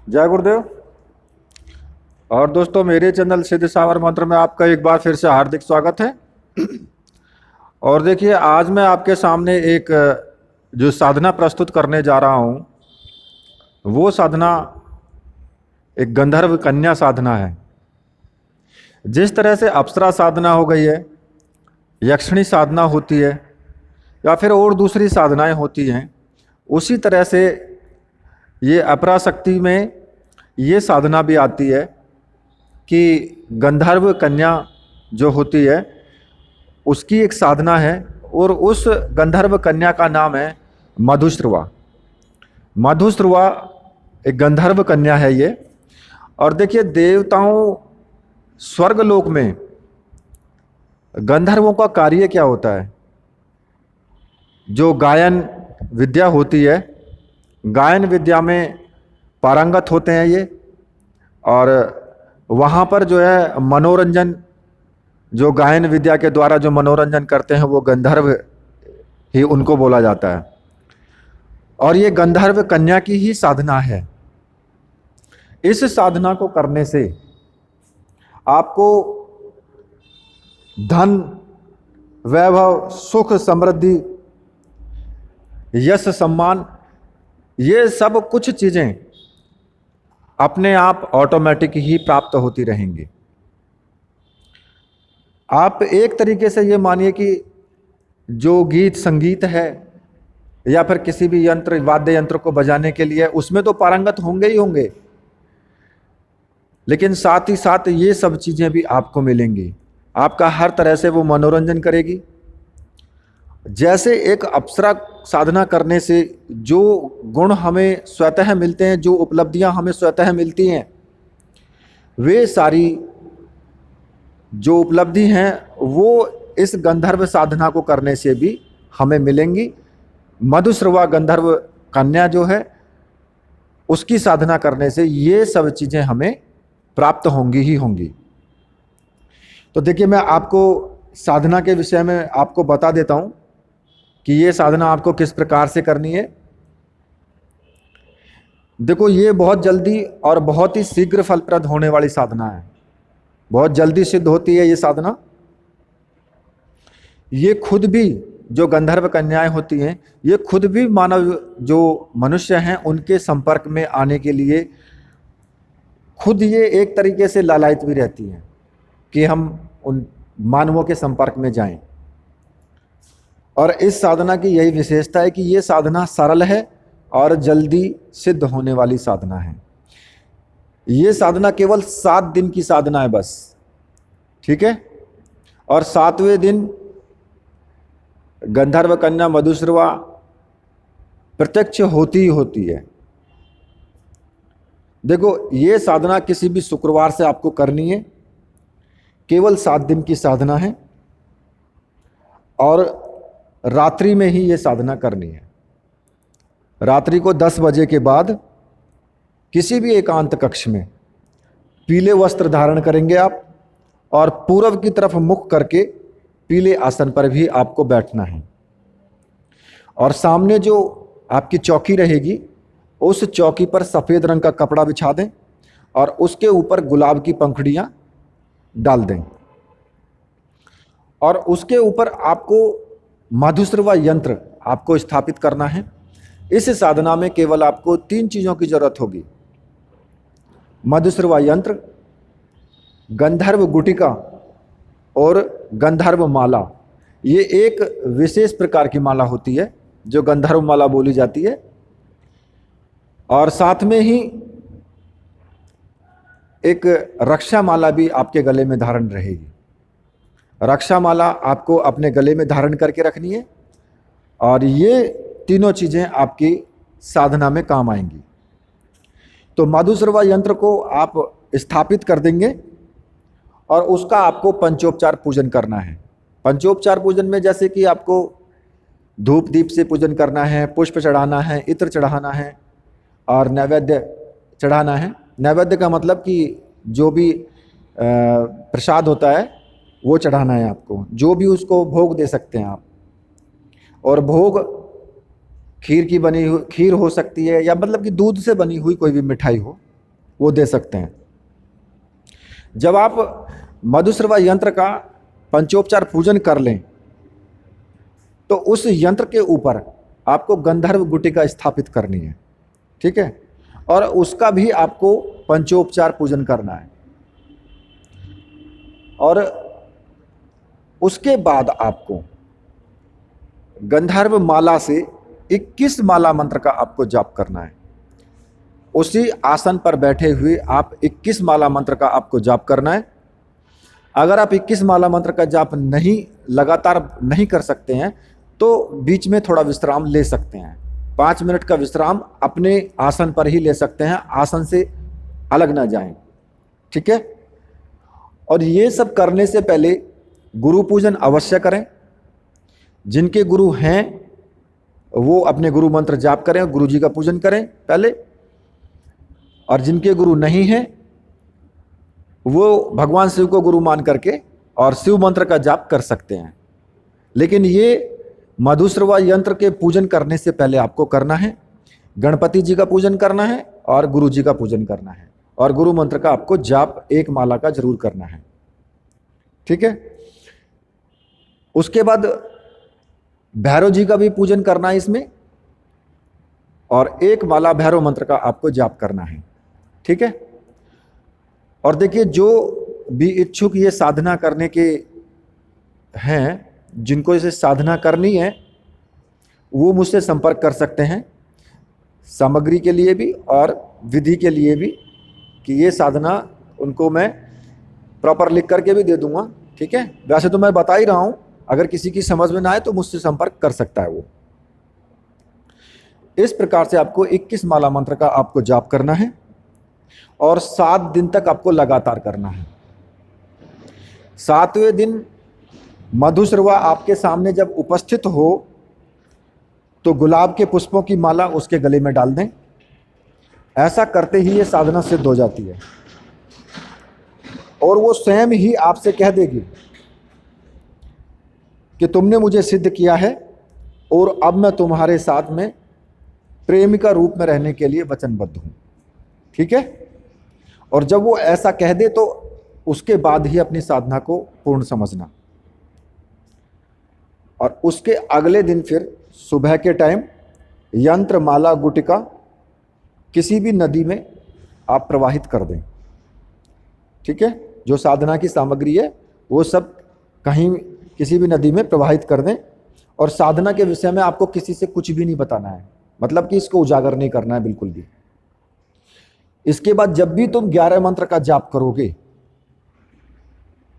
जय गुरुदेव। और दोस्तों, मेरे चैनल सिद्ध सावर मंत्र में आपका एक बार फिर से हार्दिक स्वागत है। और देखिए, आज मैं आपके सामने एक जो साधना प्रस्तुत करने जा रहा हूँ, वो साधना एक गंधर्व कन्या साधना है। जिस तरह से अप्सरा साधना हो गई है, यक्षिणी साधना होती है, या फिर और दूसरी साधनाएं होती हैं, उसी तरह से ये अपराशक्ति में ये साधना भी आती है कि गंधर्व कन्या जो होती है उसकी एक साधना है, और उस गंधर्व कन्या का नाम है मधुश्रवा। मधुश्रवा एक गंधर्व कन्या है ये। और देखिए, देवताओं स्वर्गलोक में गंधर्वों का कार्य क्या होता है? जो गायन विद्या होती है, गायन विद्या में पारंगत होते हैं ये। और वहाँ पर जो है मनोरंजन, जो गायन विद्या के द्वारा जो मनोरंजन करते हैं, वो गंधर्व ही उनको बोला जाता है। और ये गंधर्व कन्या की ही साधना है। इस साधना को करने से आपको धन, वैभव, सुख, समृद्धि, यश, सम्मान, ये सब कुछ चीजें अपने आप ऑटोमेटिक ही प्राप्त होती रहेंगी। आप एक तरीके से ये मानिए कि जो गीत संगीत है या फिर किसी भी यंत्र, वाद्य यंत्र को बजाने के लिए, उसमें तो पारंगत होंगे ही होंगे, लेकिन साथ ही साथ ये सब चीजें भी आपको मिलेंगी। आपका हर तरह से वो मनोरंजन करेगी। जैसे एक अप्सरा साधना करने से जो गुण हमें स्वतः मिलते हैं, जो उपलब्धियां हमें स्वतः मिलती हैं, वे सारी जो उपलब्धि हैं वो इस गंधर्व साधना को करने से भी हमें मिलेंगी। मधुश्रवा गंधर्व कन्या जो है, उसकी साधना करने से ये सब चीज़ें हमें प्राप्त होंगी ही होंगी। तो देखिए, मैं आपको साधना के विषय में आपको बता देता हूँ कि ये साधना आपको किस प्रकार से करनी है। देखो, ये बहुत जल्दी और बहुत ही शीघ्र फलप्रद होने वाली साधना है। बहुत जल्दी सिद्ध होती है ये साधना। ये खुद भी, जो गंधर्व कन्याएं होती हैं, ये खुद भी मानव जो मनुष्य हैं उनके संपर्क में आने के लिए खुद ये एक तरीके से लालायित भी रहती हैं कि हम उन मानवों के संपर्क में जाएं। और इस साधना की यही विशेषता है कि ये साधना सरल है और जल्दी सिद्ध होने वाली साधना है। ये साधना केवल 7 दिन की साधना है बस, ठीक है। और 7वें दिन गंधर्व कन्या मधुश्रवा प्रत्यक्ष होती ही होती है। देखो, ये साधना किसी भी शुक्रवार से आपको करनी है। केवल 7 दिन की साधना है और रात्रि में ही ये साधना करनी है। रात्रि को 10 बजे के बाद किसी भी एकांत कक्ष में पीले वस्त्र धारण करेंगे आप, और पूर्व की तरफ मुख करके पीले आसन पर भी आपको बैठना है। और सामने जो आपकी चौकी रहेगी, उस चौकी पर सफ़ेद रंग का कपड़ा बिछा दें और उसके ऊपर गुलाब की पंखुड़ियाँ डाल दें। और उसके ऊपर आपको मधुश्रवा यंत्र आपको स्थापित करना है। इस साधना में केवल आपको 3 चीज़ों की जरूरत होगी: मधुश्रवा यंत्र, गंधर्व गुटिका और गंधर्व माला। ये एक विशेष प्रकार की माला होती है जो गंधर्व माला बोली जाती है। और साथ में ही एक रक्षा माला भी आपके गले में धारण रहेगी। रक्षा माला आपको अपने गले में धारण करके रखनी है। और ये तीनों चीज़ें आपकी साधना में काम आएंगी। तो मधुश्रवा यंत्र को आप स्थापित कर देंगे और उसका आपको पंचोपचार पूजन करना है। पंचोपचार पूजन में जैसे कि आपको धूप दीप से पूजन करना है, पुष्प चढ़ाना है, इत्र चढ़ाना है और नैवेद्य चढ़ाना है। नैवेद्य का मतलब कि जो भी प्रसाद होता है वो चढ़ाना है आपको, जो भी उसको भोग दे सकते हैं आप। और भोग खीर की बनी हुई, खीर हो सकती है, या मतलब कि दूध से बनी हुई कोई भी मिठाई हो, वो दे सकते हैं। जब आप मधुश्रवा यंत्र का पंचोपचार पूजन कर लें तो उस यंत्र के ऊपर आपको गंधर्व गुटिका स्थापित करनी है, ठीक है, और उसका भी आपको पंचोपचार पूजन करना है। और उसके बाद आपको गंधर्व माला से 21 माला मंत्र का आपको जाप करना है। उसी आसन पर बैठे हुए आप 21 माला मंत्र का आपको जाप करना है। अगर आप 21 माला मंत्र का जाप लगातार नहीं कर सकते हैं तो बीच में थोड़ा विश्राम ले सकते हैं। 5 मिनट का विश्राम अपने आसन पर ही ले सकते हैं, आसन से अलग ना जाएं, ठीक है। और ये सब करने से पहले गुरु पूजन अवश्य करें। जिनके गुरु हैं वो अपने गुरु मंत्र जाप करें, गुरु जी का पूजन करें पहले। और जिनके गुरु नहीं हैं वो भगवान शिव को गुरु मान करके और शिव मंत्र का जाप कर सकते हैं। लेकिन ये मधुश्रवा यंत्र के पूजन करने से पहले आपको करना है गणपति जी का पूजन करना है और गुरु जी का पूजन करना है, और गुरु मंत्र का आपको जाप 1 माला का जरूर करना है, ठीक है। उसके बाद भैरव जी का भी पूजन करना है इसमें, और 1 माला भैरव मंत्र का आपको जाप करना है, ठीक है। और देखिए, जो भी इच्छुक ये साधना करने के हैं, जिनको इसे साधना करनी है, वो मुझसे संपर्क कर सकते हैं सामग्री के लिए भी और विधि के लिए भी, कि ये साधना उनको मैं प्रॉपर लिख करके भी दे दूंगा, ठीक है। वैसे तो मैं बता ही रहा हूं, अगर किसी की समझ में ना आए तो मुझसे संपर्क कर सकता है वो। इस प्रकार से आपको 21 माला मंत्र का आपको जाप करना है और 7 दिन तक आपको लगातार करना है। 7वें दिन मधुश्रवा आपके सामने जब उपस्थित हो तो गुलाब के पुष्पों की माला उसके गले में डाल दें। ऐसा करते ही ये साधना सिद्ध हो जाती है और वो स्वयं ही आपसे कह देगी कि तुमने मुझे सिद्ध किया है और अब मैं तुम्हारे साथ में प्रेमिका रूप में रहने के लिए वचनबद्ध हूं, ठीक है। और जब वो ऐसा कह दे तो उसके बाद ही अपनी साधना को पूर्ण समझना। और उसके अगले दिन फिर सुबह के टाइम यंत्र माला गुटिका किसी भी नदी में आप प्रवाहित कर दें, ठीक है। जो साधना की सामग्री है वो सब कहीं किसी भी नदी में प्रवाहित कर दें। और साधना के विषय में आपको किसी से कुछ भी नहीं बताना है, मतलब कि इसको उजागर नहीं करना है बिल्कुल भी। इसके बाद जब भी तुम 11 मंत्र का जाप करोगे,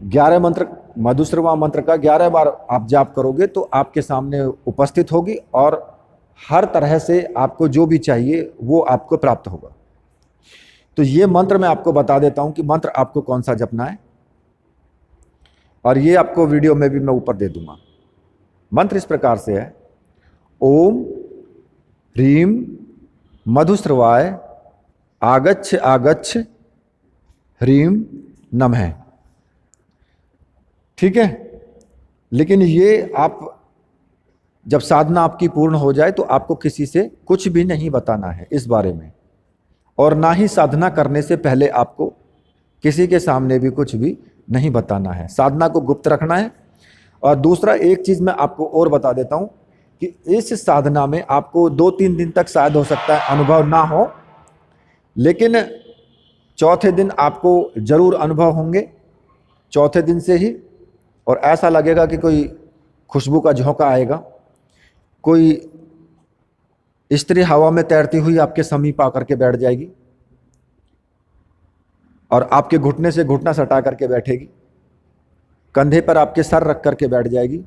11 मंत्र मधुश्रवा मंत्र का 11 बार आप जाप करोगे तो आपके सामने उपस्थित होगी और हर तरह से आपको जो भी चाहिए वो आपको प्राप्त होगा। तो ये मंत्र मैं आपको बता देता हूं कि मंत्र आपको कौन सा जपना है, और ये आपको वीडियो में भी मैं ऊपर दे दूंगा। मंत्र इस प्रकार से है, ओम ह्रीम मधुश्रवाय आगच्छ आगच्छ ह्रीम नमः, ठीक है। लेकिन ये आप जब साधना आपकी पूर्ण हो जाए तो आपको किसी से कुछ भी नहीं बताना है इस बारे में, और ना ही साधना करने से पहले आपको किसी के सामने भी कुछ भी नहीं बताना है। साधना को गुप्त रखना है। और दूसरा एक चीज़ मैं आपको और बता देता हूं कि इस साधना में आपको 2-3 दिन तक शायद हो सकता है अनुभव ना हो, लेकिन चौथे दिन आपको जरूर अनुभव होंगे, चौथे दिन से ही। और ऐसा लगेगा कि कोई खुशबू का झोंका आएगा, कोई स्त्री हवा में तैरती हुई आपके समीप आकर के बैठ जाएगी और आपके घुटने से घुटना सटा करके बैठेगी, कंधे पर आपके सर रख करके बैठ जाएगी।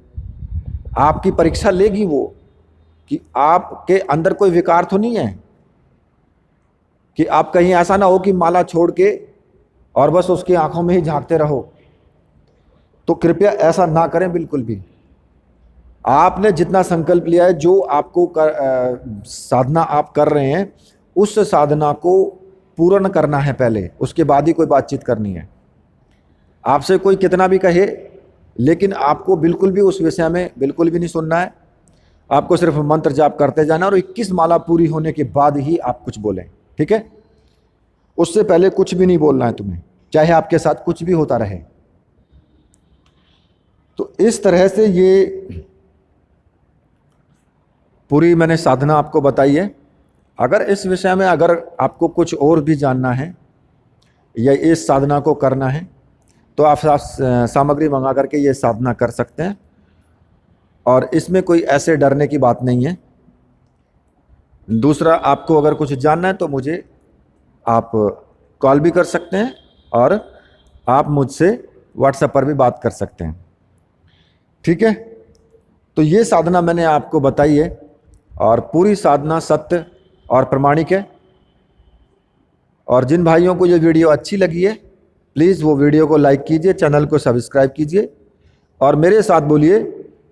आपकी परीक्षा लेगी वो कि आपके अंदर कोई विकार तो नहीं है, कि आप कहीं ऐसा ना हो कि माला छोड़ के और बस उसकी आंखों में ही झांकते रहो। तो कृपया ऐसा ना करें बिल्कुल भी। आपने जितना संकल्प लिया है, जो आपको साधना आप कर रहे हैं, उस साधना को पूर्ण करना है पहले, उसके बाद ही कोई बातचीत करनी है। आपसे कोई कितना भी कहे, लेकिन आपको बिल्कुल भी उस विषय में बिल्कुल भी नहीं सुनना है। आपको सिर्फ मंत्र जाप करते जाना और 21 माला पूरी होने के बाद ही आप कुछ बोलें, ठीक है। उससे पहले कुछ भी नहीं बोलना है तुम्हें, चाहे आपके साथ कुछ भी होता रहे। तो इस तरह से ये पूरी मैंने साधना आपको बताई है। अगर इस विषय में अगर आपको कुछ और भी जानना है या इस साधना को करना है तो आप सामग्री मंगा करके ये साधना कर सकते हैं, और इसमें कोई ऐसे डरने की बात नहीं है। दूसरा, आपको अगर कुछ जानना है तो मुझे आप कॉल भी कर सकते हैं और आप मुझसे व्हाट्सएप पर भी बात कर सकते हैं, ठीक है। तो ये साधना मैंने आपको बताई है और पूरी साधना सत्य और प्रमाणिक है। और जिन भाइयों को ये वीडियो अच्छी लगी है प्लीज़ वो वीडियो को लाइक कीजिए, चैनल को सब्सक्राइब कीजिए और मेरे साथ बोलिए,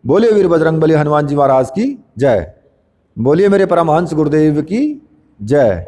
बोलिए वीर बजरंगबली हनुमान जी महाराज की जय, बोलिए मेरे परमहंस गुरुदेव की जय।